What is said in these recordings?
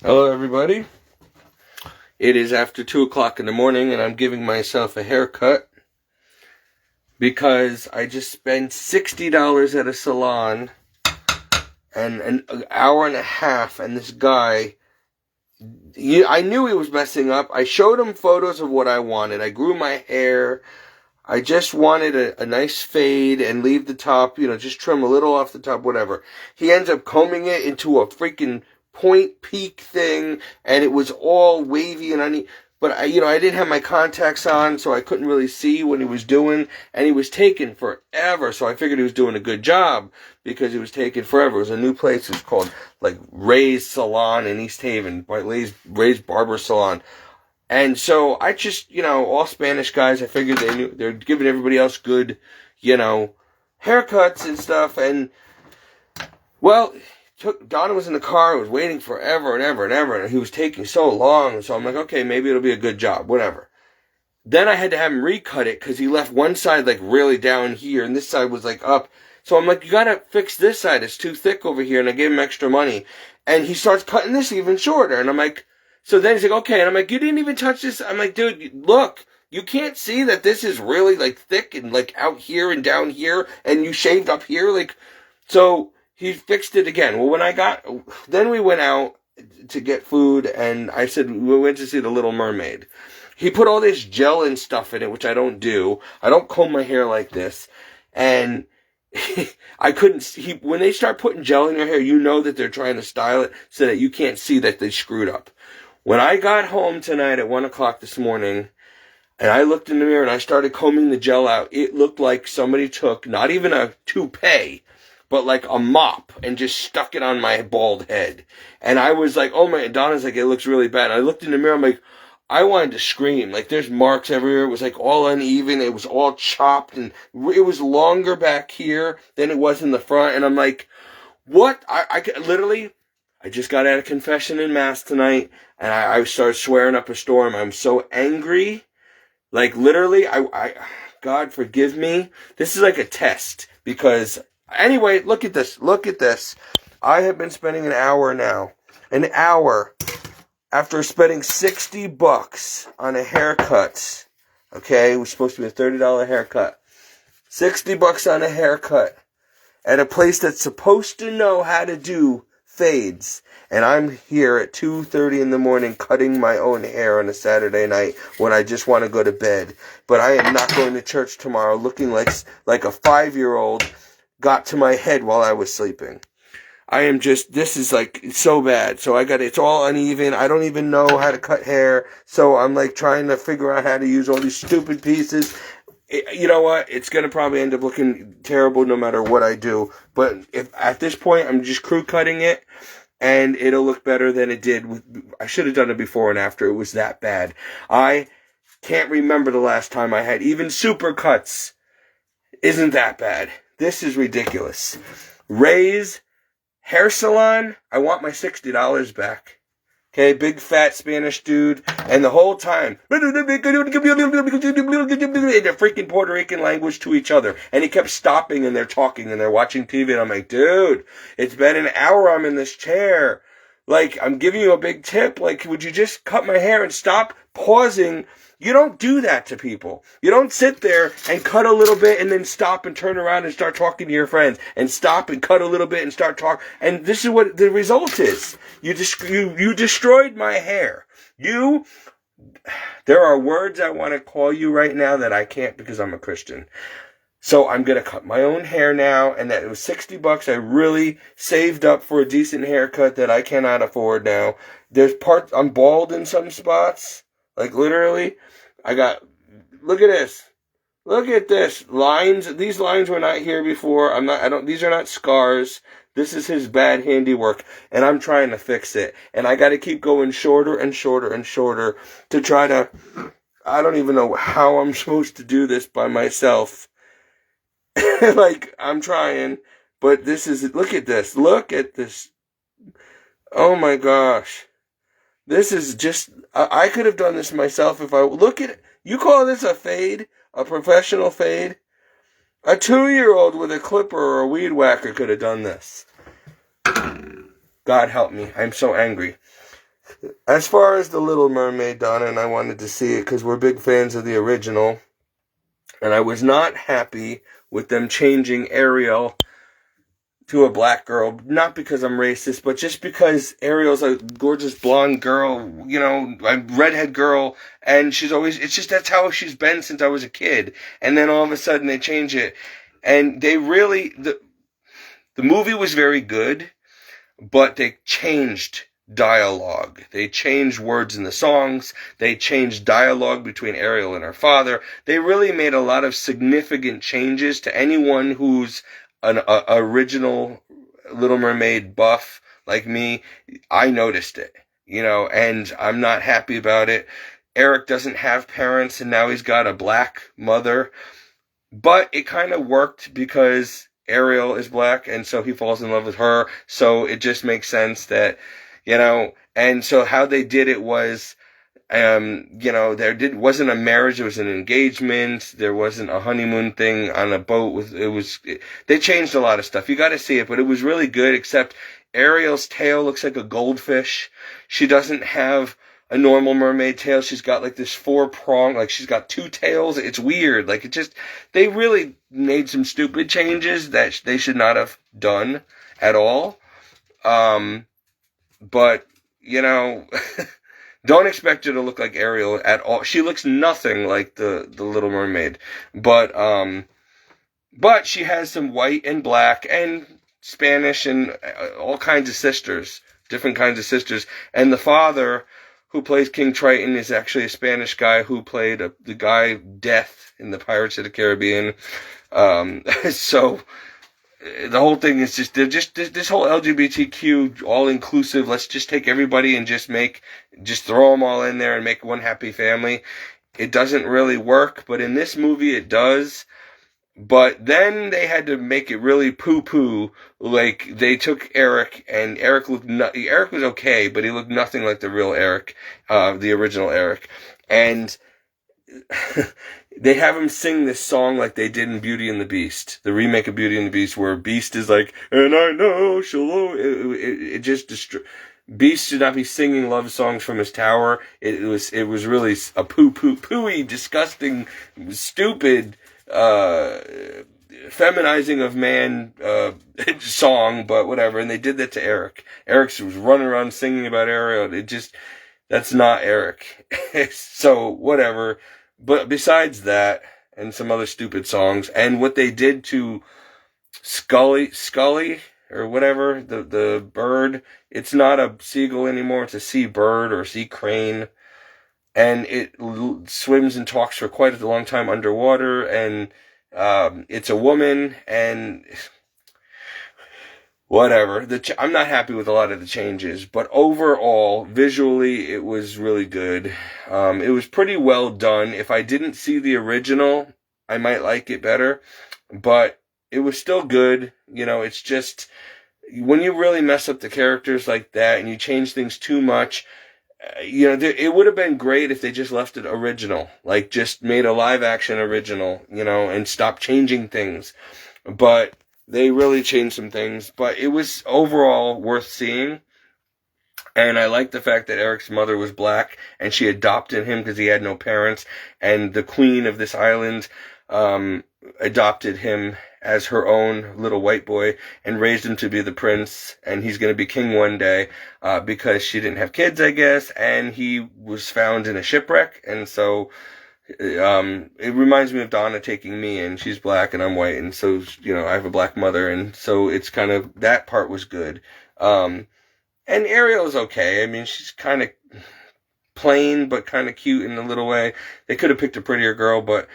Hello, everybody. It is after 2 o'clock in the morning, and I'm giving myself a haircut because I just spent $60 at a salon and an hour and a half, and this guy, I knew he was messing up. I showed him photos of what I wanted. I grew my hair. I just wanted a nice fade and leave the top, just trim a little off the top, whatever. He ends up combing it into a freaking point peak thing, and it was all wavy and uneven. But I didn't have my contacts on, so I couldn't really see what he was doing, and he was taking forever. So I figured he was doing a good job because he was taking forever. It was a new place. It was called Ray's Salon in East Haven, Ray's Barber Salon. And so I just, all Spanish guys, I figured they're giving everybody else good, haircuts and stuff. And, well, Donna was in the car, was waiting forever and ever and ever, and he was taking so long. So I'm like, okay, maybe it'll be a good job, whatever. Then I had to have him recut it because he left one side really down here, and this side was up. So I'm like, you gotta fix this side. It's too thick over here, and I gave him extra money. And he starts cutting this even shorter, and I'm like, so then he's like, okay, and I'm like, you didn't even touch this. I'm like, dude, look, you can't see that this is really thick and out here and down here, and you shaved up here, so he fixed it again. Well, then we went out to get food, and I said, we went to see The Little Mermaid. He put all this gel and stuff in it, which I don't do. I don't comb my hair like this, and I couldn't see, when they start putting gel in your hair, you know that they're trying to style it so that you can't see that they screwed up. When I got home tonight at 1 o'clock this morning, and I looked in the mirror and I started combing the gel out, it looked like somebody took, not even a toupee, but a mop and just stuck it on my bald head. And I was like, oh my, Donna's like, it looks really bad. And I looked in the mirror, I'm like, I wanted to scream. There's marks everywhere. It was all uneven. It was all chopped, and it was longer back here than it was in the front. And I'm like, what? I literally, I just got out of confession in mass tonight, and I started swearing up a storm. I'm so angry. Literally, God forgive me. This is a test, because, anyway, look at this. Look at this. I have been spending an hour now. An hour after spending $60 on a haircut. Okay, it was supposed to be a $30 haircut. $60 on a haircut at a place that's supposed to know how to do fades, and I'm here at 2:30 in the morning cutting my own hair on a Saturday night when I just want to go to bed. But I am not going to church tomorrow looking like a 5-year-old got to my head while I was sleeping. This is so bad. So it's all uneven. I don't even know how to cut hair. So I'm trying to figure out how to use all these stupid pieces. You know what? It's going to probably end up looking terrible no matter what I do. But if at this point I'm just crew cutting it, and it'll look better than it did. I should have done it before and after. It was that bad. I can't remember the last time I had even super cuts. Isn't that bad? This is ridiculous. Ray's Hair Salon, I want my $60 back. Okay, big fat Spanish dude, and the whole time, in the freaking Puerto Rican language to each other, and he kept stopping, and they're talking, and they're watching TV, and I'm like, dude, it's been an hour I'm in this chair. I'm giving you a big tip, would you just cut my hair and stop pausing? You don't do that to people. You don't sit there and cut a little bit and then stop and turn around and start talking to your friends, and stop and cut a little bit and start talking. And this is what the result is. You destroyed my hair. There are words I want to call you right now that I can't because I'm a Christian. So I'm going to cut my own hair now, and that it was $60. I really saved up for a decent haircut that I cannot afford now. I'm bald in some spots. Literally, look at this. Look at this. Lines, these lines were not here before. These are not scars. This is his bad handiwork, and I'm trying to fix it. And I gotta keep going shorter and shorter and shorter to try to, I don't even know how I'm supposed to do this by myself. I'm trying, but look at this. Look at this. Oh my gosh. This is just, I could have done this myself if look at it. You call this a fade? A professional fade? A 2-year-old with a clipper or a weed whacker could have done this. God help me. I'm so angry. As far as The Little Mermaid, Donna and I wanted to see it because we're big fans of the original. And I was not happy with them changing Ariel to a black girl. Not because I'm racist, but just because Ariel's a gorgeous blonde girl, you know, a redhead girl. And she's always, it's just that's how she's been since I was a kid. And then all of a sudden they change it. And they really, the movie was very good, but they changed dialogue. They changed words in the songs. They changed dialogue between Ariel and her father. They really made a lot of significant changes. To anyone who's an original Little Mermaid buff like me, I noticed it, you know, and I'm not happy about it. Eric doesn't have parents, and now he's got a black mother. But it kind of worked because Ariel is black, and so he falls in love with her. So it just makes sense that, you know, and so how they did it was, you know, wasn't a marriage, it was an engagement. There wasn't a honeymoon thing on a boat. They changed a lot of stuff. You got to see it, but it was really good, except Ariel's tail looks like a goldfish. She doesn't have a normal mermaid tail. She's got like this 4-prong, like she's got 2 tails. It's weird. Like they really made some stupid changes that they should not have done at all. But, you know, don't expect her to look like Ariel at all. She looks nothing like the Little Mermaid. But she has some white and black and Spanish and all kinds of sisters, different kinds of sisters. And the father who plays King Triton is actually a Spanish guy who played the guy Death in the Pirates of the Caribbean. So the whole thing is just this whole LGBTQ all inclusive. Let's just take everybody and just throw them all in there and make one happy family. It doesn't really work, but in this movie it does. But then they had to make it really poo-poo. Like, they took Eric, and Eric was okay, but he looked nothing like the real Eric, the original Eric. And they have him sing this song like they did in Beauty and the Beast, the remake of Beauty and the Beast, where Beast is like, and I know she'll... It just Beast should not be singing love songs from his tower. It was really a poo-poo-pooey, disgusting, stupid... feminizing of man song, but whatever. And they did that to Eric. Eric was running around singing about Ariel. That's not Eric. So whatever. But besides that, and some other stupid songs, and what they did to Scully or whatever, the bird, it's not a seagull anymore. It's a sea bird or a sea crane. And it swims and talks for quite a long time underwater, and it's a woman, and whatever. I'm not happy with a lot of the changes, but overall, visually, it was really good. It was pretty well done. If I didn't see the original, I might like it better, but it was still good. You know, it's just, when you really mess up the characters like that, and you change things too much, you know, it would have been great if they just left it original, like just made a live action original, you know, and stopped changing things. But they really changed some things, but it was overall worth seeing. And I like the fact that Eric's mother was black and she adopted him because he had no parents, and the queen of this island adopted him as her own little white boy and raised him to be the prince, and he's going to be king one day because she didn't have kids, I guess, and he was found in a shipwreck. And so it reminds me of Donna taking me, and she's black and I'm white, and so, you know, I have a black mother, and so it's kind of, that part was good. And Ariel's okay. I mean, she's kind of plain but kind of cute in a little way. They could have picked a prettier girl, but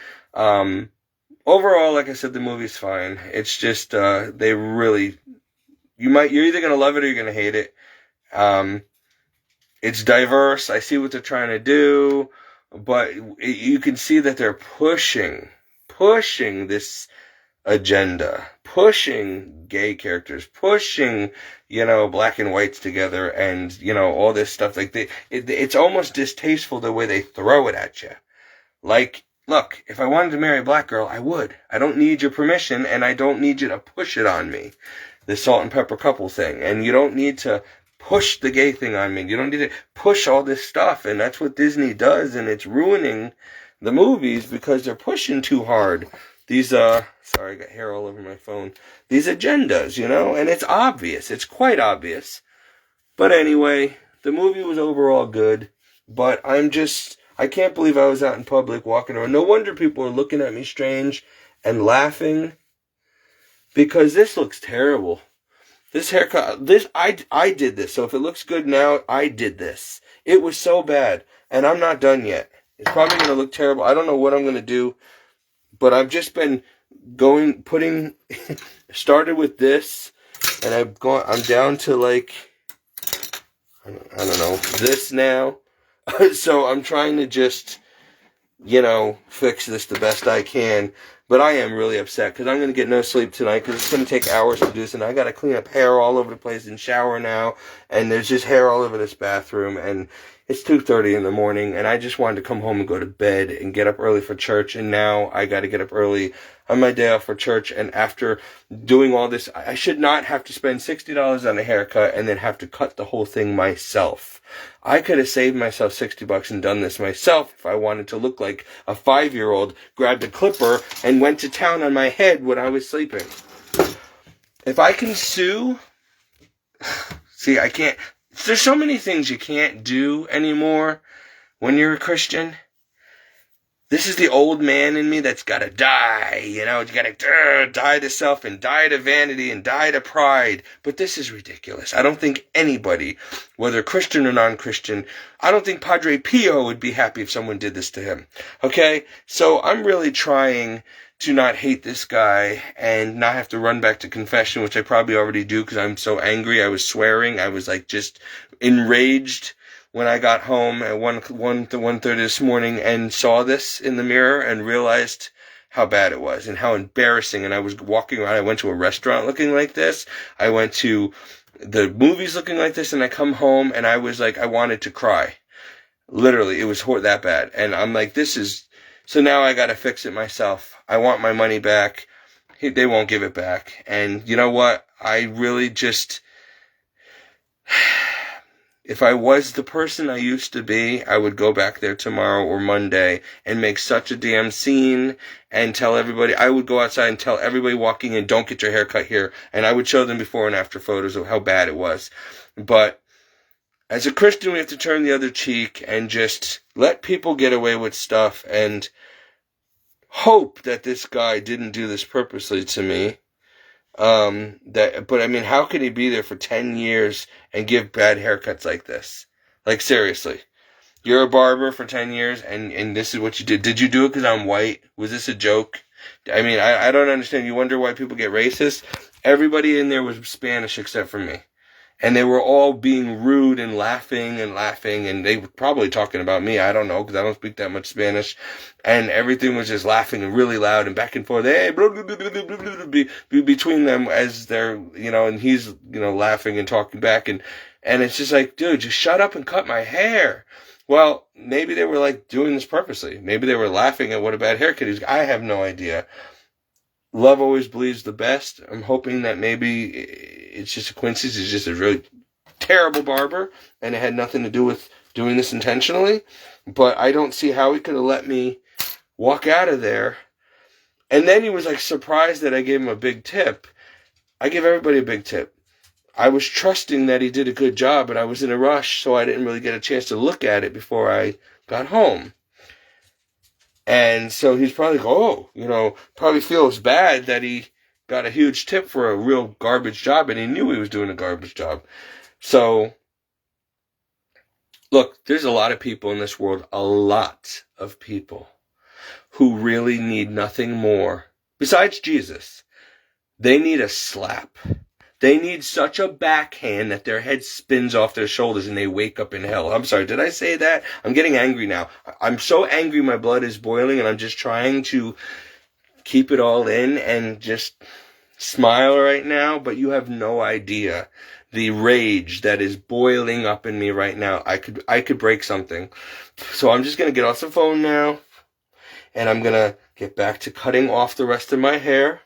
overall, like I said, the movie's fine. It's just, they really, you're either going to love it or you're going to hate it. It's diverse. I see what they're trying to do, but you can see that they're pushing this agenda, pushing gay characters, pushing, you know, black and whites together, and, you know, all this stuff. Like, it's almost distasteful the way they throw it at you. Like, look, if I wanted to marry a black girl, I would. I don't need your permission, and I don't need you to push it on me. The salt and pepper couple thing. And you don't need to push the gay thing on me. You don't need to push all this stuff. And that's what Disney does. And it's ruining the movies because they're pushing too hard. These, sorry, I got hair all over my phone. These agendas, you know, and it's obvious. It's quite obvious. But anyway, the movie was overall good. But I can't believe I was out in public walking around. No wonder people are looking at me strange and laughing. Because this looks terrible. This haircut, I did this. So if it looks good now, I did this. It was so bad. And I'm not done yet. It's probably going to look terrible. I don't know what I'm going to do. But I've just been started with this. And I'm down to like, I don't know, this now. So I'm trying to just, fix this the best I can. But I am really upset because I'm going to get no sleep tonight because it's going to take hours to do this. And I got to clean up hair all over the place and shower now. And there's just hair all over this bathroom. And it's 2:30 in the morning. And I just wanted to come home and go to bed and get up early for church. And now I got to get up early on my day off for church. And after doing all this, I should not have to spend $60 on a haircut and then have to cut the whole thing myself. I could have saved myself $60 and done this myself if I wanted to look like a 5-year-old, grabbed a clipper and went to town on my head when I was sleeping. If I can sue, see, I can't, there's so many things you can't do anymore when you're a Christian. This is the old man in me that's got to die, you got to die to self and die to vanity and die to pride. But this is ridiculous. I don't think anybody, whether Christian or non-Christian, I don't think Padre Pio would be happy if someone did this to him. Okay? So I'm really trying to not hate this guy and not have to run back to confession, which I probably already do because I'm so angry. I was swearing. I was like just enraged when I got home at 1:30 this morning and saw this in the mirror and realized how bad it was and how embarrassing. And I was walking around. I went to a restaurant looking like this. I went to the movies looking like this. And I come home and I was like, I wanted to cry. Literally, it was that bad. And I'm like, so now I got to fix it myself. I want my money back. They won't give it back. And you know what? I really just... If I was the person I used to be, I would go back there tomorrow or Monday and make such a damn scene and tell everybody. I would go outside and tell everybody walking in, don't get your hair cut here. And I would show them before and after photos of how bad it was. But as a Christian, we have to turn the other cheek and just let people get away with stuff and hope that this guy didn't do this purposely to me. But I mean, how can he be there for 10 years and give bad haircuts like this? Like, seriously. You're a barber for 10 years and this is what you did. Did you do it because I'm white? Was this a joke? I mean, I don't understand. You wonder why people get racist? Everybody in there was Spanish except for me. And they were all being rude and laughing, and they were probably talking about me. I don't know, because I don't speak that much Spanish. And everything was just laughing and really loud and back and forth. Hey, blah, blah, blah, blah, blah, blah, blah, between them as they're, and he's, laughing and talking back. And it's just like, dude, just shut up and cut my hair. Well, maybe they were like doing this purposely. Maybe they were laughing at what a bad haircut is. I have no idea. Love always believes the best. I'm hoping that maybe it's just a coincidence. He's just a really terrible barber, and it had nothing to do with doing this intentionally. But I don't see how he could have let me walk out of there. And then he was like surprised that I gave him a big tip. I give everybody a big tip. I was trusting that he did a good job, but I was in a rush, so I didn't really get a chance to look at it before I got home. And so he's probably like, probably feels bad that he got a huge tip for a real garbage job, and he knew he was doing a garbage job. So, look, there's a lot of people in this world, a lot of people, who really need nothing more, besides Jesus. They need a slap. They need such a backhand that their head spins off their shoulders and they wake up in hell. I'm sorry, did I say that? I'm getting angry now. I'm so angry my blood is boiling, and I'm just trying to keep it all in and just smile right now. But you have no idea the rage that is boiling up in me right now. I could break something. So I'm just going to get off the phone now, and I'm going to get back to cutting off the rest of my hair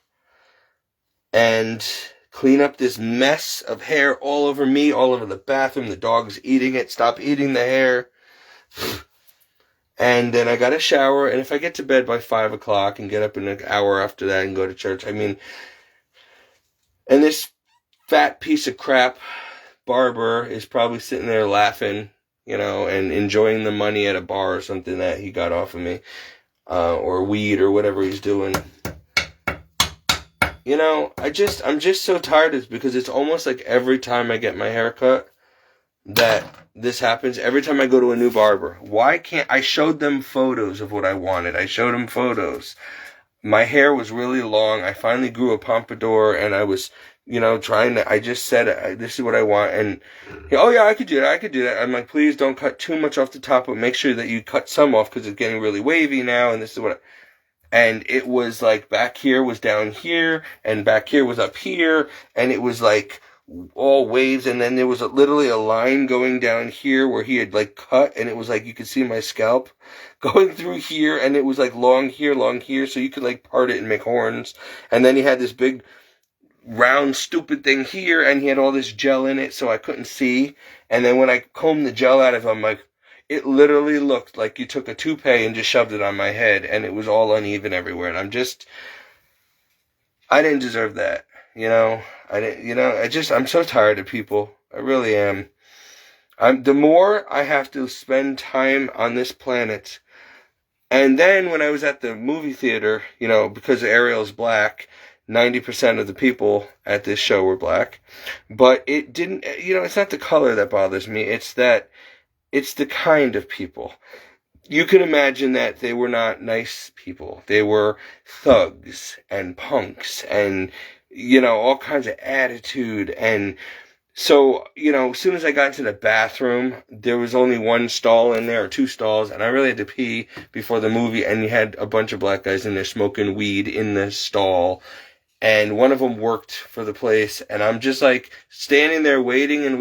and clean up this mess of hair all over me, all over the bathroom. The dog's eating it. Stop eating the hair. And then I got a shower, and if I get to bed by 5 o'clock and get up in an hour after that and go to church, I mean, and this fat piece of crap barber is probably sitting there laughing, you know, and enjoying the money at a bar or something that he got off of me, or weed or whatever he's doing. You know, I'm just so tired of this, because it's almost like every time I get my hair cut that this happens. Every time I go to a new barber. Why can't I showed them photos of what I wanted? I showed them photos. My hair was really long. I finally grew a pompadour, and I was, you know, I just said, this is what I want. And, oh yeah, I could do that. I'm like, please don't cut too much off the top, but make sure that you cut some off, because it's getting really wavy now, and this is what and it was like, back here was down here, and back here was up here, and it was like all waves, and then there was literally a line going down here where he had like cut, and it was like you could see my scalp going through here, and it was like long here, so you could like part it and make horns. And then he had this big round stupid thing here, and he had all this gel in it, so I couldn't see. And then when I combed the gel out of him, like, it literally looked like you took a toupee and just shoved it on my head, and it was all uneven everywhere. And I didn't deserve that. You know, I'm so tired of people. I really am. The more I have to spend time on this planet. And then when I was at the movie theater, you know, because Ariel's black, 90% of the people at this show were black. But it didn't, you know, it's not the color that bothers me. It's the kind of people. You can imagine that they were not nice people. They were thugs and punks and, you know, all kinds of attitude. And so, you know, as soon as I got into the bathroom, there was only one stall in there, or two stalls, and I really had to pee before the movie, and you had a bunch of black guys in there smoking weed in the stall. And one of them worked for the place, and I'm just like standing there waiting, and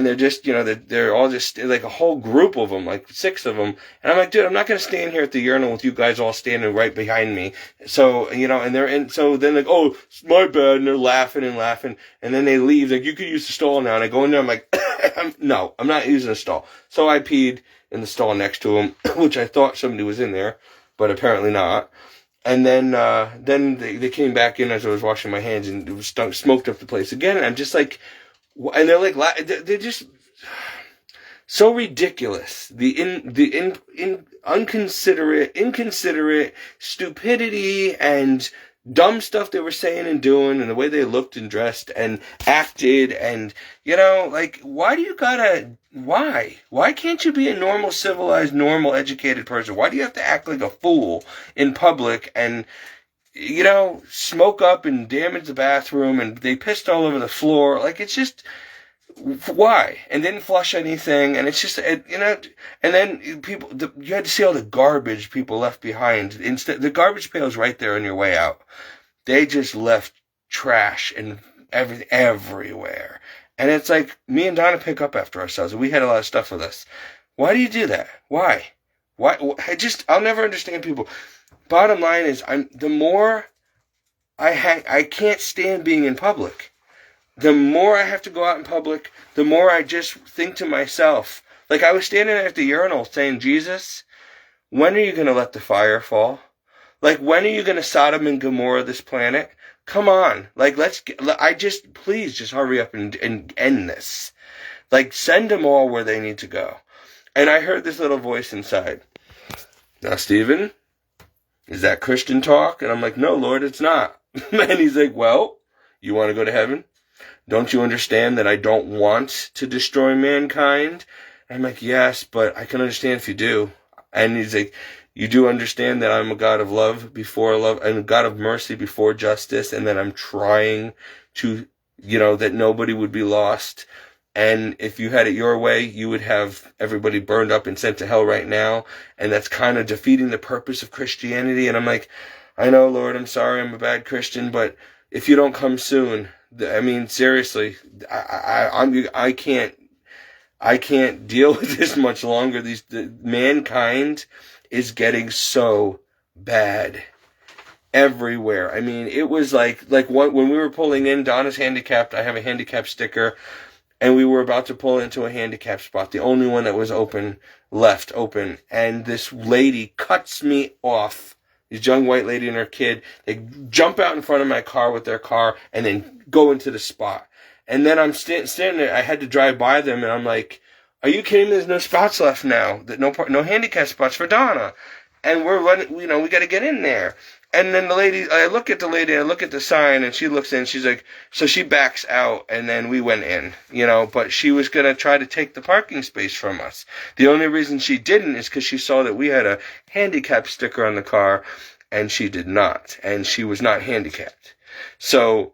they're just, you know, they're all just like a whole group of them, like 6 of them. And I'm like, dude, I'm not gonna stand here at the urinal with you guys all standing right behind me. So, you know, so then like, oh, it's my bad, and they're laughing, and then they leave, like, you could use the stall now. And I go in there, I'm like, no, I'm not using the stall. So I peed in the stall next to him, which I thought somebody was in there, but apparently not. And then they came back in as I was washing my hands, and it was smoked up the place again. And I'm just like, and they're like, they're just so ridiculous. The inconsiderate stupidity and dumb stuff they were saying and doing, and the way they looked and dressed and acted, and, you know, like, why can't you be a normal, civilized, normal, educated person? Why do you have to act like a fool in public and, you know, smoke up and damage the bathroom, and they pissed all over the floor? Like, it's just, why? And didn't flush anything, and it's just, you know, and then you had to see all the garbage people left behind. Instead, the garbage pail is right there on your way out. They just left trash and everything everywhere. And it's like, me and Donna pick up after ourselves, and we had a lot of stuff with us. Why do you do that? Why? I'll never understand people. Bottom line is, the more I can't stand being in public. The more I have to go out in public, the more I just think to myself, like, I was standing at the urinal saying, Jesus, when are you going to let the fire fall? Like, when are you going to Sodom and Gomorrah this planet? Come on. Like, please just hurry up and end this. Like, send them all where they need to go. And I heard this little voice inside. Now, Stephen, is that Christian talk? And I'm like, no, Lord, it's not. And he's like, well, you want to go to heaven? Don't you understand that I don't want to destroy mankind? And I'm like, yes, but I can understand if you do. And he's like, you do understand that I'm a God of love before love, and a God of mercy before justice, and that I'm trying to, you know, that nobody would be lost. And if you had it your way, you would have everybody burned up and sent to hell right now. And that's kind of defeating the purpose of Christianity. And I'm like, I know, Lord, I'm sorry, I'm a bad Christian, but if you don't come soon, I mean, seriously, I can't deal with this much longer. Mankind is getting so bad. everywhere. I mean, it was like when we were pulling in, Donna's handicapped. I have a handicap sticker, and we were about to pull into a handicap spot, the only one that was left open, and this lady cuts me off. This young white lady and her kid, they jump out in front of my car with their car and then go into the spot. And then I'm standing there. I had to drive by them, and I'm like, "Are you kidding me? There's no spots left now. No handicap spots for Donna." And we're running. We got to get in there. And then I look at the lady, I look at the sign, and she looks in. She's like, so she backs out, and then we went in, But she was gonna try to take the parking space from us. The only reason she didn't is because she saw that we had a handicap sticker on the car, and she did not, and she was not handicapped. So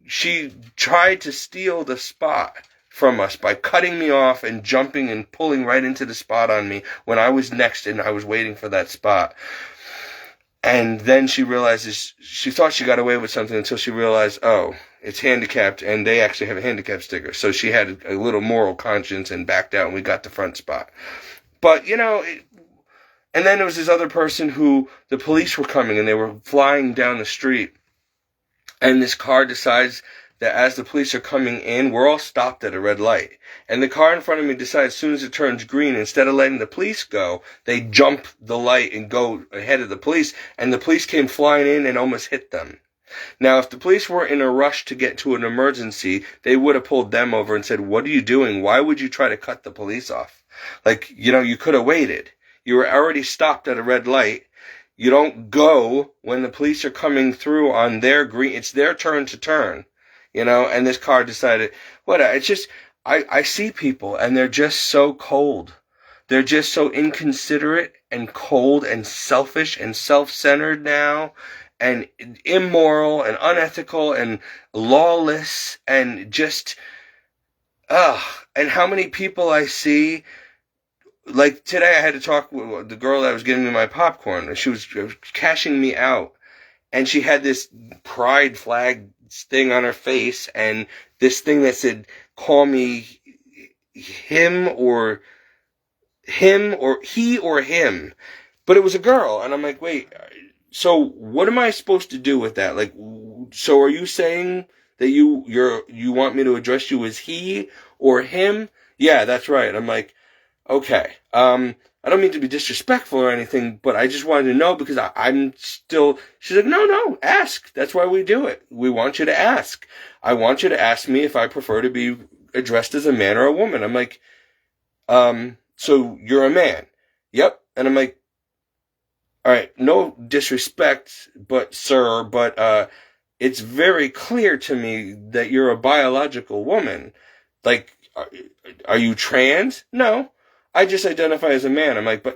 she tried to steal the spot from us by cutting me off and jumping and pulling right into the spot on me when I was next and I was waiting for that spot. And then she realizes, she thought she got away with something until she realized, oh, it's handicapped, and they actually have a handicap sticker. So she had a little moral conscience and backed out, and we got the front spot. But, and then there was this other person who, the police were coming, and they were flying down the street. And this car decides that as the police are coming in, we're all stopped at a red light. And the car in front of me decides as soon as it turns green, instead of letting the police go, they jump the light and go ahead of the police. And the police came flying in and almost hit them. Now, if the police were in a rush to get to an emergency, they would have pulled them over and said, "What are you doing? Why would you try to cut the police off? You could have waited. You were already stopped at a red light. You don't go when the police are coming through on their green. It's their turn to turn." And this car decided, it's just, I see people and they're just so cold. They're just so inconsiderate and cold and selfish and self-centered now and immoral and unethical and lawless and just, and how many people I see. Like today I had to talk with the girl that was giving me my popcorn. She was cashing me out, and she had this pride flag thing on her face and this thing that said, "Call me him or he or him," but it was a girl. And I'm like, wait, so what am I supposed to do with that? Like, so are you saying that you want me to address you as he or him? Yeah, that's right. I'm like, okay. I don't mean to be disrespectful or anything, but I just wanted to know because I'm still, she's like, no, ask. That's why we do it. We want you to ask. I want you to ask me if I prefer to be addressed as a man or a woman. I'm like, so you're a man. Yep. And I'm like, all right, no disrespect, but sir, but, it's very clear to me that you're a biological woman. Like, are you trans? No. I just identify as a man. I'm like,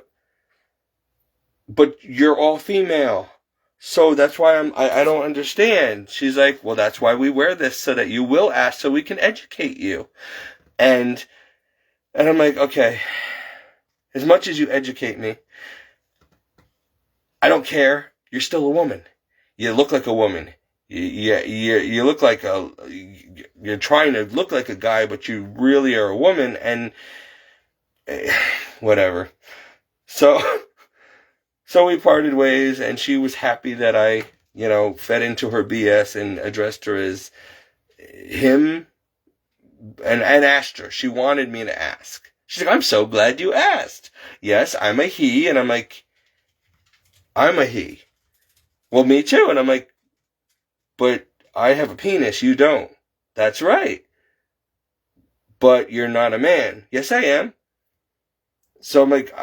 but you're all female. So that's why I don't understand. She's like, well, that's why we wear this, so that you will ask, so we can educate you. And I'm like, okay, as much as you educate me, I don't care. You're still a woman. You look like a woman. You look like you're trying to look like a guy, but you really are a woman, and whatever. So we parted ways, and she was happy that I, fed into her BS and addressed her as him and asked her. She wanted me to ask. She's like, "I'm so glad you asked." Yes, I'm a he, and I'm like, I'm a he. Well, me too. And I'm like, but I have a penis, you don't. That's right. But you're not a man. Yes, I am. So I'm like,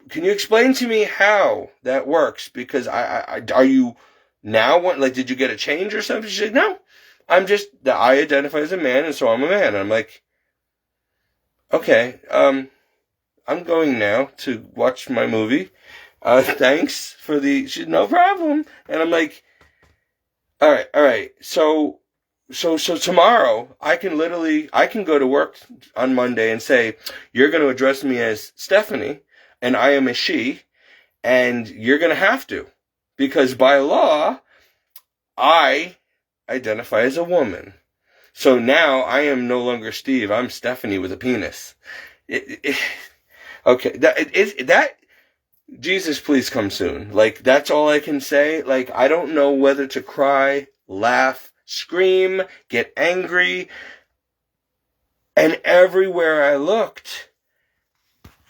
can you explain to me how that works? Because are you now, did you get a change or something? She's like, no, I identify as a man, and so I'm a man. And I'm like, okay, I'm going now to watch my movie. Thanks for no problem. And I'm like, all right. So tomorrow I can go to work on Monday and say, you're going to address me as Stephanie and I am a she, and you're going to have to, because by law, I identify as a woman. So now I am no longer Steve. I'm Stephanie with a penis. Okay. Jesus, please come soon. Like, that's all I can say. Like, I don't know whether to cry, laugh, scream, get angry. And everywhere I looked,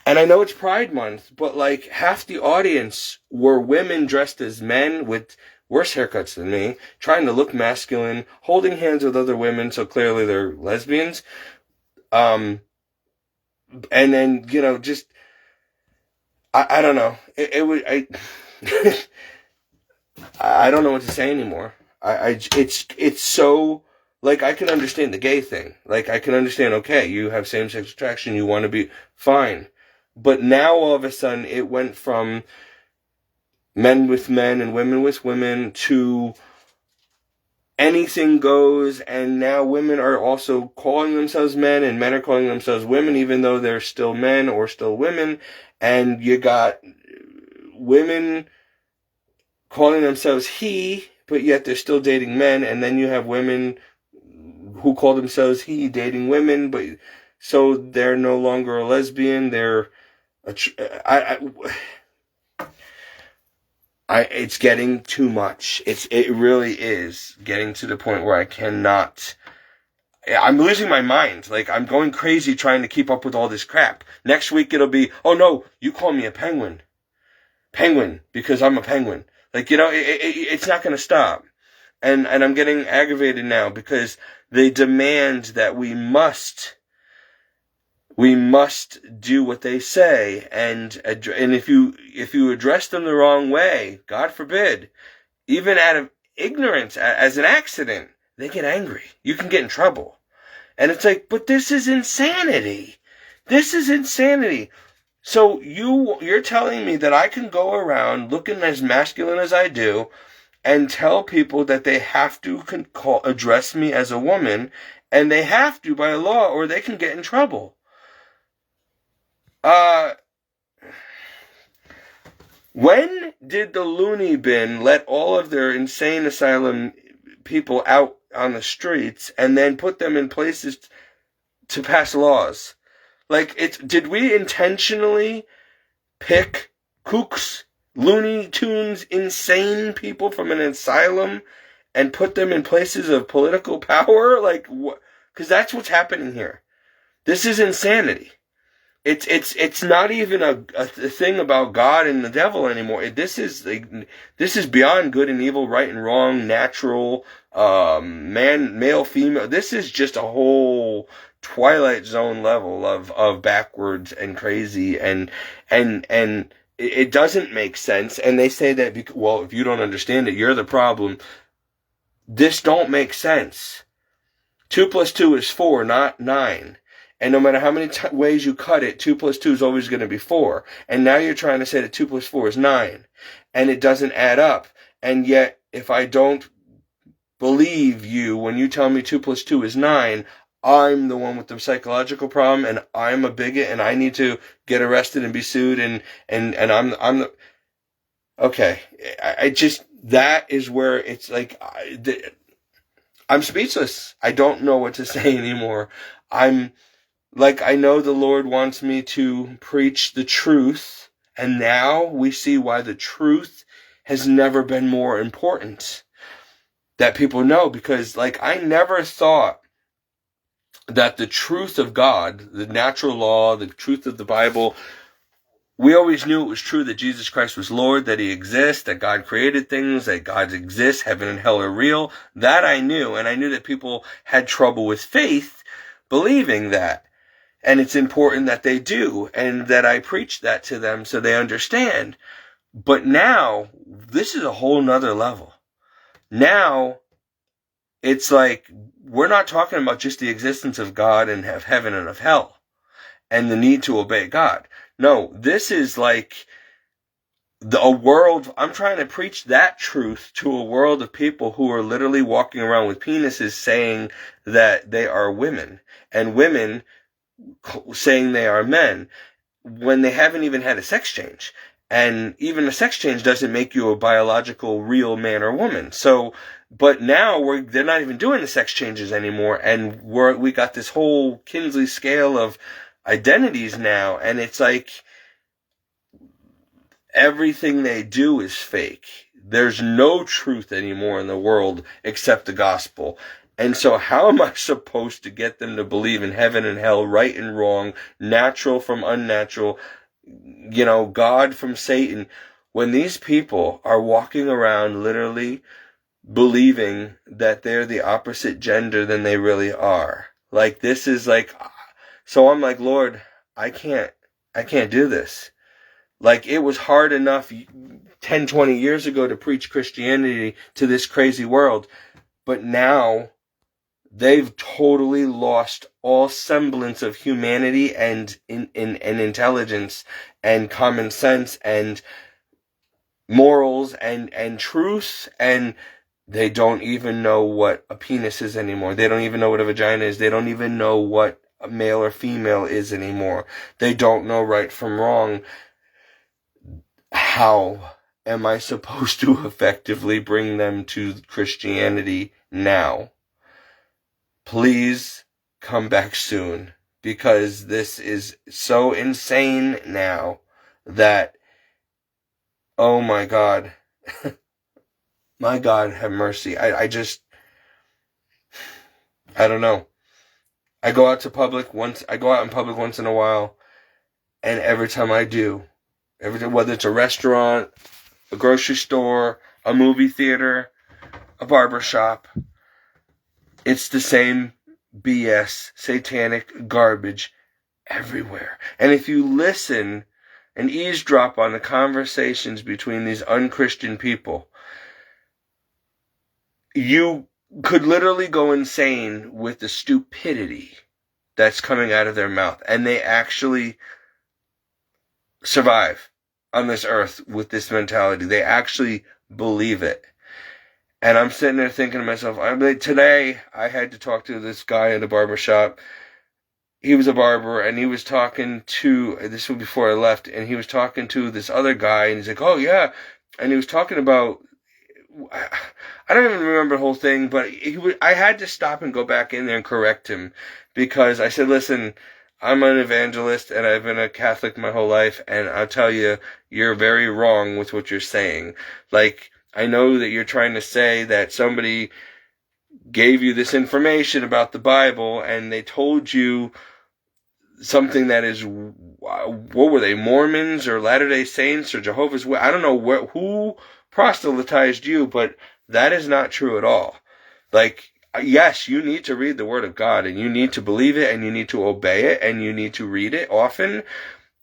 and I know it's Pride Month, but like half the audience were women dressed as men with worse haircuts than me, trying to look masculine, holding hands with other women, so clearly they're lesbians. And then, just, I don't know. It was, I don't know what to say anymore. It's so, like, I can understand the gay thing. Like, I can understand, okay, you have same-sex attraction, you want to be fine. But now, all of a sudden, it went from men with men and women with women to anything goes, and now women are also calling themselves men, and men are calling themselves women, even though they're still men or still women. And you got women calling themselves he, but yet they're still dating men, and then you have women who call themselves he dating women, but so they're no longer a lesbian. They're it's getting too much. It really is getting to the point where I cannot. I'm losing my mind. Like, I'm going crazy trying to keep up with all this crap. Next week it'll be, oh no, you call me a penguin, because I'm a penguin. Like, it's not going to stop. And I'm getting aggravated now because they demand that we must do what they say. And if you address them the wrong way, God forbid, even out of ignorance, as an accident, they get angry. You can get in trouble. And it's like, but this is insanity. This is insanity. So you're telling me that I can go around looking as masculine as I do and tell people that they have to address me as a woman, and they have to by law, or they can get in trouble. When did the loony bin let all of their insane asylum people out on the streets and then put them in places to pass laws? Like, did we intentionally pick kooks, Looney Tunes, insane people from an asylum and put them in places of political power? Like, what? Because that's what's happening here. This is insanity. It's not even a thing about God and the devil anymore. This is beyond good and evil, right and wrong, natural, male, female. This is just a whole Twilight Zone level of backwards and crazy, and it doesn't make sense. And they say that, if you don't understand it, you're the problem. This don't make sense. 2 + 2 is 4, not 9. And no matter how many ways you cut it, 2 + 2 is always going to be 4. And now you're trying to say that 2 + 4 is 9. And it doesn't add up. And yet, if I don't believe you when you tell me 2 + 2 is 9, I'm the one with the psychological problem, and I'm a bigot, and I need to get arrested and be sued, and I'm the... Okay. I just... That is where it's like... I'm speechless. I don't know what to say anymore. I know the Lord wants me to preach the truth, and now we see why the truth has never been more important that people know, because, I never thought that the truth of God, the natural law, the truth of the Bible, we always knew it was true that Jesus Christ was Lord, that He exists, that God created things, that God exists, heaven and hell are real. That I knew, and I knew that people had trouble with faith, believing that. And it's important that they do, and that I preach that to them so they understand. But now, this is a whole nother level. Now, it's like, we're not talking about just the existence of God and of heaven and of hell, and the need to obey God. No, this is like a world. I'm trying to preach that truth to a world of people who are literally walking around with penises saying that they are women, and women saying they are men, when they haven't even had a sex change. And even a sex change doesn't make you a biological real man or woman. So, but now they're not even doing the sex changes anymore, and we got this whole Kinsey scale of identities now, and it's like, everything they do is fake. There's no truth anymore in the world except the gospel. And so how am I supposed to get them to believe in heaven and hell, right and wrong, natural from unnatural, God from Satan, when these people are walking around literally believing that they're the opposite gender than they really are? Like, this is like, so I'm like, Lord, I can't do this. Like, it was hard enough 10, 20 years ago to preach Christianity to this crazy world. But now they've totally lost all semblance of humanity and intelligence and common sense and morals and truth. And they don't even know what a penis is anymore. They don't even know what a vagina is. They don't even know what a male or female is anymore. They don't know right from wrong. How am I supposed to effectively bring them to Christianity now? Please come back soon, because this is so insane now that, oh my God, my God, have mercy. I don't know. I go out in public once in a while, and every time I do, whether it's a restaurant, a grocery store, a movie theater, a barber shop, it's the same BS, satanic garbage everywhere. And if you listen and eavesdrop on the conversations between these unchristian people, you could literally go insane with the stupidity that's coming out of their mouth. And they actually survive on this earth with this mentality. They actually believe it. And I'm sitting there thinking to myself, today I had to talk to this guy in the barber shop. He was a barber, and he was talking to, this was before I left, and he was talking to this other guy, and he's like, oh yeah, and he was talking about, I don't even remember the whole thing, but I had to stop and go back in there and correct him, because I said, listen, I'm an evangelist, and I've been a Catholic my whole life, and I'll tell you, you're very wrong with what you're saying. Like, I know that you're trying to say that somebody gave you this information about the Bible, and they told you something that is, what were they, Mormons or Latter-day Saints or Jehovah's Witnesses? I don't know who proselytized you, but that is not true at all. Like, yes, you need to read the Word of God, and you need to believe it, and you need to obey it, and you need to read it often.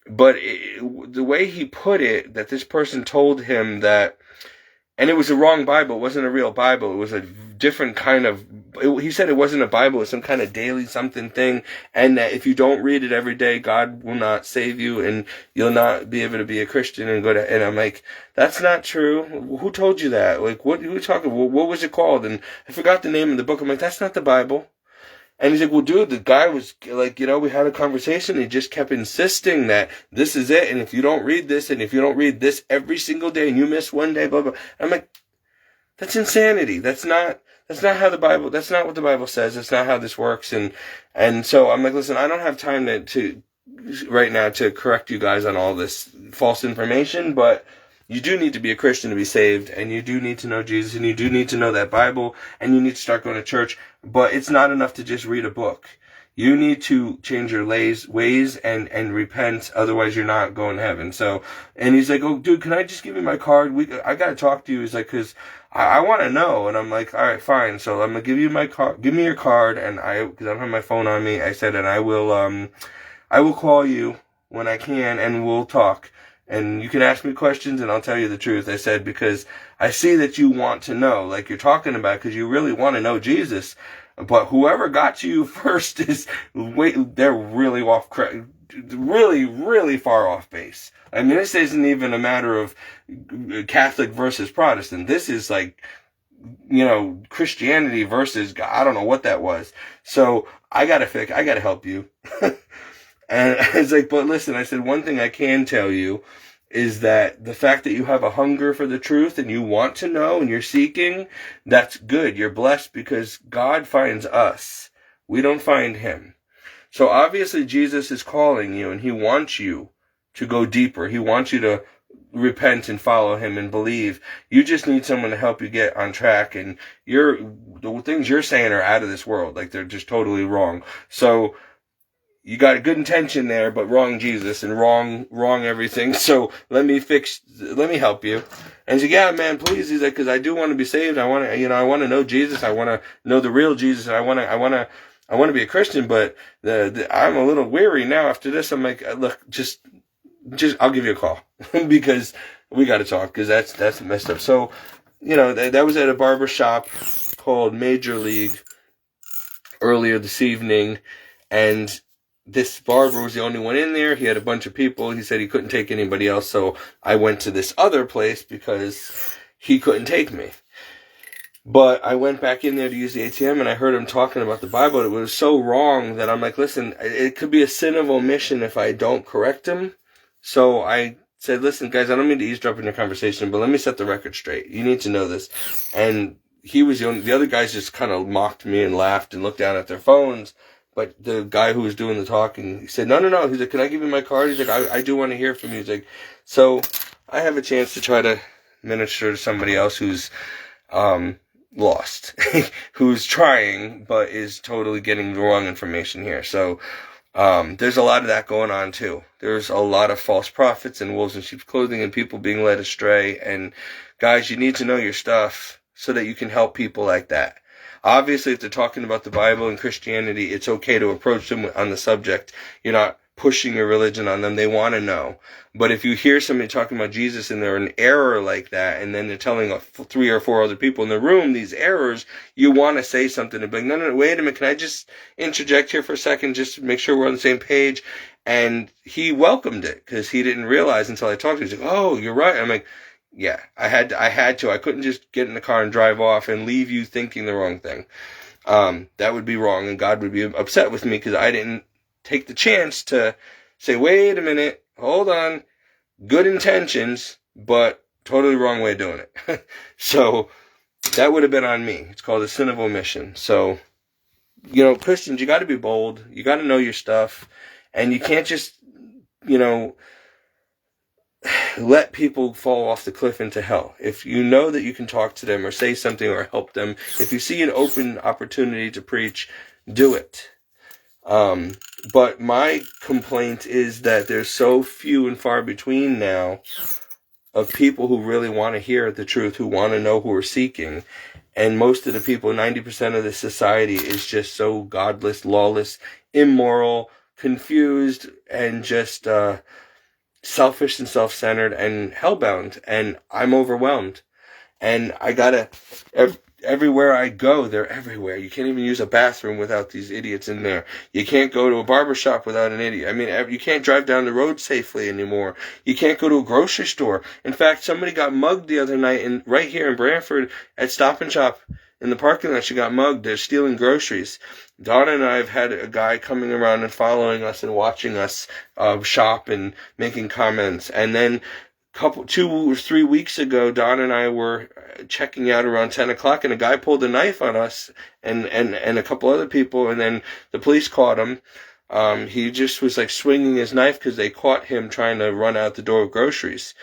But the way he put it, that this person told him that, and it was a wrong Bible, it wasn't a real Bible, it was a different kind of, he said it wasn't a Bible, it was some kind of daily something thing, and that if you don't read it every day, God will not save you, and you'll not be able to be a Christian and go to, and I'm like, that's not true. Who told you that? Like, what are you talking about? What was it called? And I forgot the name of the book. I'm like, that's not the Bible. And he's like, well, dude, the guy was like, we had a conversation. He just kept insisting that this is it. And if you don't read this, and if you don't read this every single day, and you miss one day, blah, blah. I'm like, that's insanity. That's not how the Bible, that's not what the Bible says. That's not how this works. And so I'm like, listen, I don't have time to right now to correct you guys on all this false information, but you do need to be a Christian to be saved, and you do need to know Jesus, and you do need to know that Bible, and you need to start going to church, but it's not enough to just read a book. You need to change your ways and repent, otherwise you're not going to heaven. So, and he's like, oh, dude, can I just give you my card? I gotta talk to you. He's like, cause I want to know. And I'm like, all right, fine. So I'm gonna give you my card, give me your card, and cause I don't have my phone on me, I said, and I will call you when I can, and we'll talk. And you can ask me questions, and I'll tell you the truth. I said, because I see that you want to know, like you're talking about, because you really want to know Jesus. But whoever got to you first they're really really far off base. I mean, this isn't even a matter of Catholic versus Protestant. This is like, Christianity versus God. I don't know what that was. So I gotta help you. And I was like, but listen, I said, one thing I can tell you is that the fact that you have a hunger for the truth and you want to know and you're seeking, that's good. You're blessed, because God finds us. We don't find him. So obviously Jesus is calling you, and he wants you to go deeper. He wants you to repent and follow him and believe. You just need someone to help you get on track, and the things you're saying are out of this world. Like, they're just totally wrong. So you got a good intention there, but wrong Jesus and wrong everything. So let me help you. And he's like, yeah, man, please. He's like, because I do want to be saved. I want to know Jesus. I want to know the real Jesus. And I want to be a Christian, but I'm a little weary now after this. I'm like, look, just I'll give you a call because we got to talk, because that's messed up. So, that was at a barber shop called Major League earlier this evening, and this barber was the only one in there. He had a bunch of people. He said he couldn't take anybody else, so I went to this other place because he couldn't take me. But I went back in there to use the ATM, and I heard him talking about the Bible. It was so wrong that I'm like, listen, it could be a sin of omission if I don't correct him. So I said, listen, guys, I don't mean to eavesdrop in your conversation, but let me set the record straight. You need to know this. And he was the other guys just kind of mocked me and laughed and looked down at their phones. But the guy who was doing the talking, he said, no. He's like, can I give you my card? He's like, I do want to hear from you. He's like, so I have a chance to try to minister to somebody else who's lost, who's trying, but is totally getting the wrong information here. So there's a lot of that going on too. There's a lot of false prophets and wolves in sheep's clothing and people being led astray. And guys, you need to know your stuff so that you can help people like that. Obviously, if they're talking about the Bible and Christianity, it's okay to approach them on the subject. You're not pushing your religion on them. They want to know. But if you hear somebody talking about Jesus and they're in error like that, and then they're telling 3 or 4 other people in the room these errors, you want to say something and be like, no, wait a minute, can I just interject here for a second just to make sure we're on the same page? And he welcomed it because he didn't realize until I talked to him. He's like, oh, you're right. I'm like, yeah, I had to. I couldn't just get in the car and drive off and leave you thinking the wrong thing. That would be wrong, and God would be upset with me because I didn't take the chance to say, wait a minute, hold on, good intentions, but totally wrong way of doing it. So that would have been on me. It's called a sin of omission. So, Christians, you got to be bold. You got to know your stuff, and you can't just, let people fall off the cliff into hell. If you know that you can talk to them or say something or help them, if you see an open opportunity to preach, do it. But my complaint is that there's so few and far between now of people who really want to hear the truth, who want to know, who are seeking. And most of the people, 90% of the society is just so godless, lawless, immoral, confused, and just selfish and self-centered and hellbound. And I'm overwhelmed. And I gotta... Everywhere I go, they're everywhere. You can't even use a bathroom without these idiots in there. You can't go to a barber shop without an idiot. I mean, you can't drive down the road safely anymore. You can't go to a grocery store. In fact, somebody got mugged the other night right here in Brantford at Stop and Shop in the parking lot. She got mugged. They're stealing groceries. Donna and I have had a guy coming around and following us and watching us shop and making comments. And then 2 or 3 weeks ago, Don and I were checking out around 10 o'clock, and a guy pulled a knife on us and a couple other people, and then the police caught him. He just was like swinging his knife because they caught him trying to run out the door of groceries.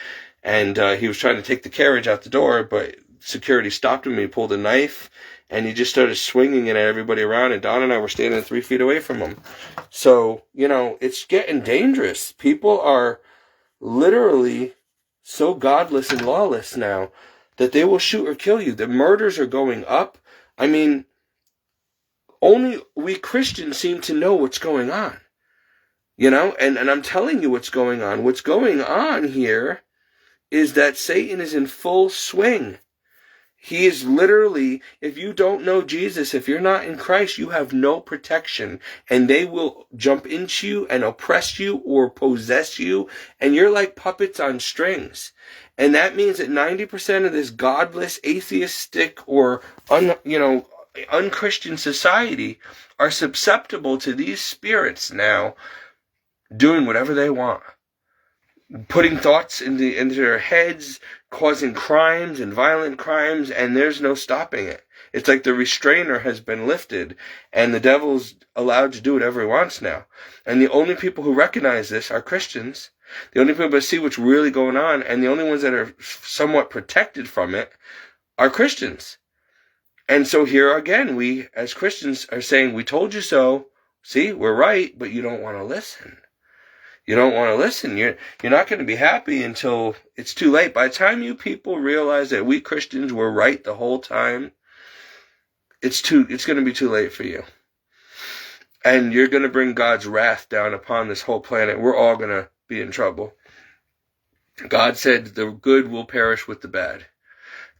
And he was trying to take the carriage out the door, but security stopped him. He pulled a knife, and he just started swinging it at everybody around, and Don and I were standing 3 feet away from him. So, it's getting dangerous. People are literally so godless and lawless now that they will shoot or kill you. The murders are going up. I mean, only we Christians seem to know what's going on. And I'm telling you what's going on. What's going on here is that Satan is in full swing. He is literally, if you don't know Jesus, if you're not in Christ, you have no protection. And they will jump into you and oppress you or possess you. And you're like puppets on strings. And that means that 90% of this godless, atheistic, or unchristian society are susceptible to these spirits now doing whatever they want. Putting thoughts into their heads, causing crimes and violent crimes, and there's no stopping it. It's like the restrainer has been lifted, and the devil's allowed to do whatever he wants now. And the only people who recognize this are Christians, The only people that see what's really going on, and the only ones that are somewhat protected from it, are Christians. And so here again, we as Christians are saying, we told you so. See, we're right, but you don't want to listen. You don't want to listen. You're not going to be happy until it's too late. By the time you people realize that we Christians were right the whole time, it's going to be too late for you. And you're going to bring God's wrath down upon this whole planet. We're all going to be in trouble. God said the good will perish with the bad.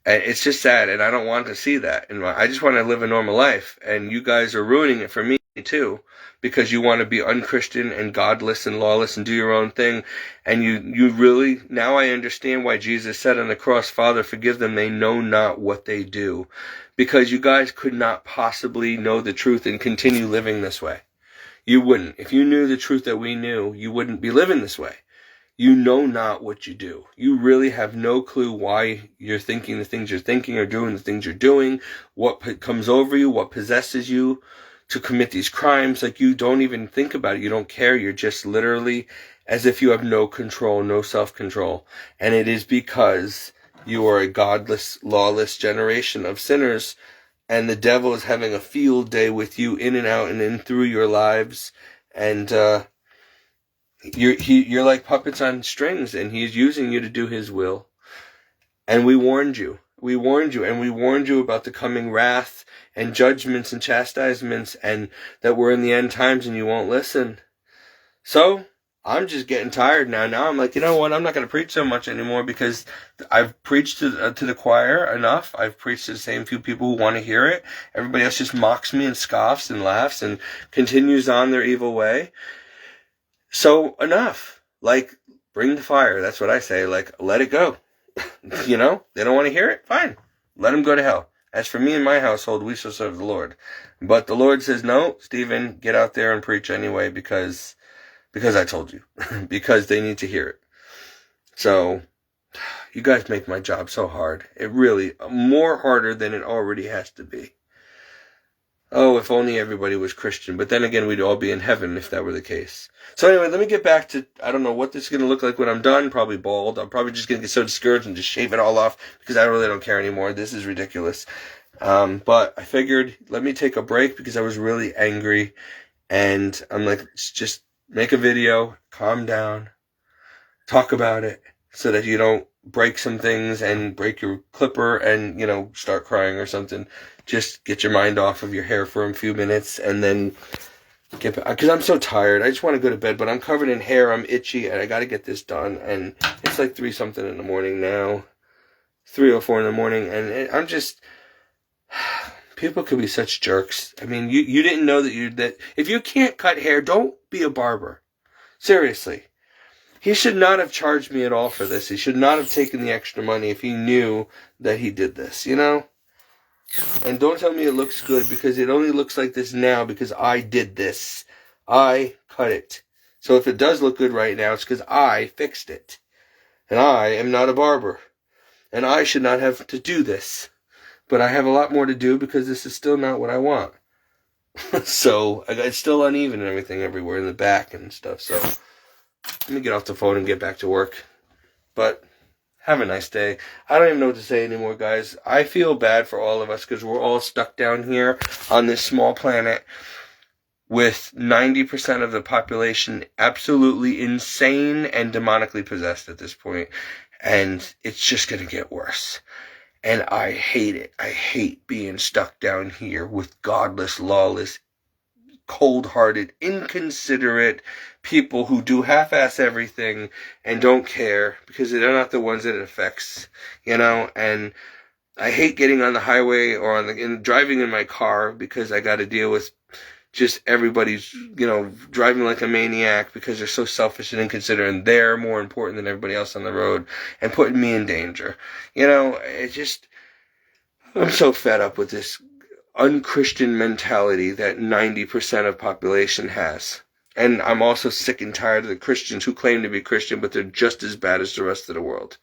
And it's just sad, and I don't want to see that. And I just want to live a normal life. And you guys are ruining it for me, too, because you want to be unchristian and godless and lawless and do your own thing. And you really, now I understand why Jesus said on the cross, Father, forgive them, they know not what they do. Because you guys could not possibly know the truth and continue living this way. You wouldn't. If you knew the truth that we knew, you wouldn't be living this way. You know not what you do. You really have no clue why you're thinking the things you're thinking or doing the things you're doing, what comes over you, what possesses you to commit these crimes. Like, you don't even think about it. You don't care. You're just literally as if you have no control, no self-control. And it is because you are a godless, lawless generation of sinners, and the devil is having a field day with you in and out and in through your lives. And, You're like puppets on strings, and he's using you to do his will. And we warned you. We warned you, and we warned you about the coming wrath and judgments and chastisements, and that we're in the end times, and you won't listen. So I'm just getting tired now. Now I'm like, you know what? I'm not going to preach so much anymore, because I've preached to the choir enough. I've preached to the same few people who want to hear it. Everybody else just mocks me and scoffs and laughs and continues on their evil way. So enough. Like, bring the fire. That's what I say. Like, let it go. You know, they don't want to hear it. Fine. Let them go to hell. As for me and my household, we shall serve the Lord. But the Lord says, no, Stephen, get out there and preach anyway, because I told you. Because they need to hear it. So, you guys make my job so hard. It really, more harder than it already has to be. Oh, if only everybody was Christian. But then again, we'd all be in heaven if that were the case. So anyway, let me get back to, I don't know what this is going to look like when I'm done. Probably bald. I'm probably just going to get so discouraged and just shave it all off, because I really don't care anymore. This is ridiculous. But I figured, let me take a break, because I was really angry. And I'm like, just make a video, calm down, talk about it, so that you don't break some things and break your clipper and, you know, start crying or something. Just get your mind off of your hair for a few minutes, and then get back, because I'm so tired. I just want to go to bed, but I'm covered in hair. I'm itchy, and I got to get this done. And it's like 3-something in the morning now, 3:04 in the morning, and I'm just, people could be such jerks. I mean, you didn't know that if you can't cut hair, don't be a barber. Seriously. He should not have charged me at all for this. He should not have taken the extra money if he knew that he did this, you know? And don't tell me it looks good, because it only looks like this now because I did this. I cut it. So if it does look good right now, it's because I fixed it. And I am not a barber. And I should not have to do this. But I have a lot more to do, because this is still not what I want. So it's still uneven and everything everywhere in the back and stuff. So let me get off the phone and get back to work. But have a nice day. I don't even know what to say anymore, guys. I feel bad for all of us, because we're all stuck down here on this small planet with 90% of the population absolutely insane and demonically possessed at this point. And it's just going to get worse. And I hate it. I hate being stuck down here with godless, lawless, cold-hearted, inconsiderate people who do half-ass everything and don't care, because they're not the ones that it affects, you know. And I hate getting on the highway or driving in my car, because I got to deal with just everybody's, you know, driving like a maniac because they're so selfish and inconsiderate, and they're more important than everybody else on the road and putting me in danger. You know, I'm so fed up with this unchristian mentality that 90% of population has. And I'm also sick and tired of the Christians who claim to be Christian, but they're just as bad as the rest of the world.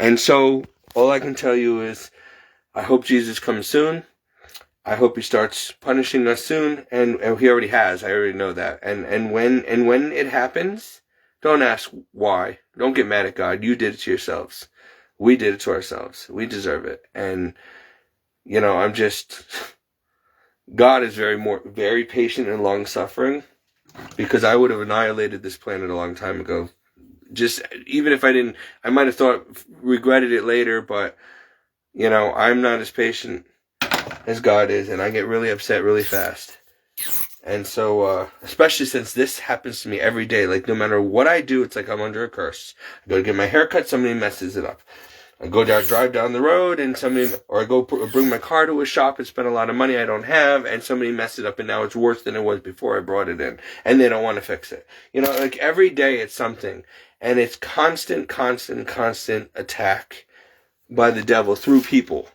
And so all I can tell you is, I hope Jesus comes soon. I hope he starts punishing us soon, and he already has. I already know that. And when it happens, Don't ask why. Don't get mad at God. You did it to yourselves. We did it to ourselves. We deserve it. And, I'm just, God is very patient and long-suffering, because I would have annihilated this planet a long time ago. Just, even if I might have regretted it later, but, I'm not as patient as God is, and I get really upset really fast. And so, especially since this happens to me every day, like no matter what I do, it's like I'm under a curse. I go to get my hair cut, somebody messes it up. I go drive down the road, and I go bring my car to a shop and spend a lot of money I don't have, and somebody messed it up, and now it's worse than it was before I brought it in, and they don't want to fix it. Like every day it's something, and it's constant attack by the devil through people.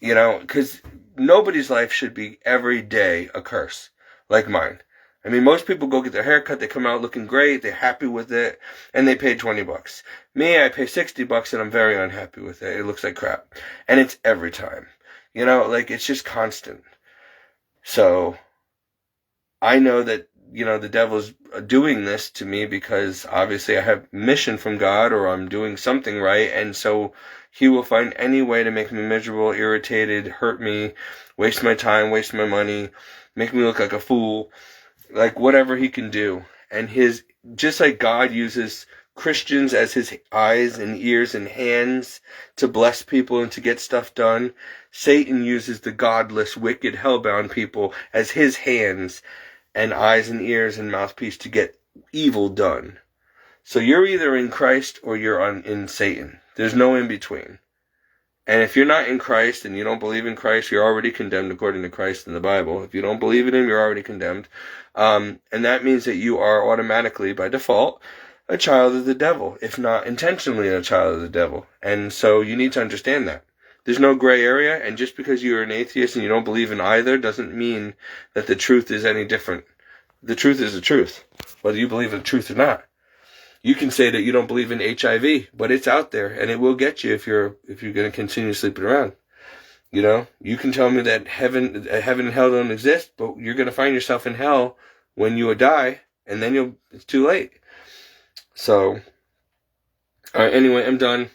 Because nobody's life should be every day a curse like mine. I mean, most people go get their hair cut, they come out looking great, they're happy with it, and they pay $20. Me, I pay $60 and I'm very unhappy with it. It looks like crap. And it's every time. It's just constant. So, I know that, the devil's doing this to me because obviously I have mission from God, or I'm doing something right, and so he will find any way to make me miserable, irritated, hurt me, waste my time, waste my money, make me look like a fool. Like whatever he can do. And just like God uses Christians as his eyes and ears and hands to bless people and to get stuff done, Satan uses the godless, wicked, hellbound people as his hands and eyes and ears and mouthpiece to get evil done. So you're either in Christ or you're in Satan. There's no in between. And if you're not in Christ and you don't believe in Christ, you're already condemned according to Christ in the Bible. If you don't believe in him, you're already condemned. And that means that you are automatically, by default, a child of the devil, if not intentionally a child of the devil. And so you need to understand that. There's no gray area, and just because you're an atheist and you don't believe in either doesn't mean that the truth is any different. The truth is the truth, whether you believe in the truth or not. You can say that you don't believe in HIV, but it's out there, and it will get you if you're going to continue sleeping around. You can tell me that heaven and hell don't exist, but you're going to find yourself in hell when you die, and then it's too late. So, all right, anyway, I'm done.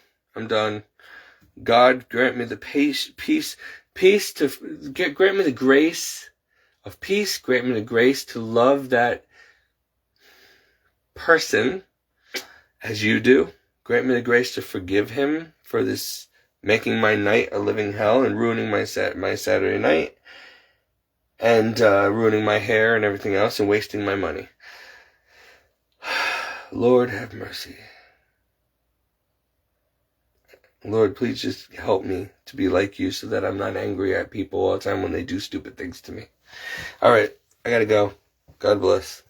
God, grant me the peace grant me the grace of peace, grant me the grace to love that person as you do. Grant me the grace to forgive him for this, making my night a living hell and ruining my Saturday night, and ruining my hair and everything else and wasting my money. Lord, have mercy. Lord, please just help me to be like you so that I'm not angry at people all the time when they do stupid things to me. All right, I gotta go. God bless.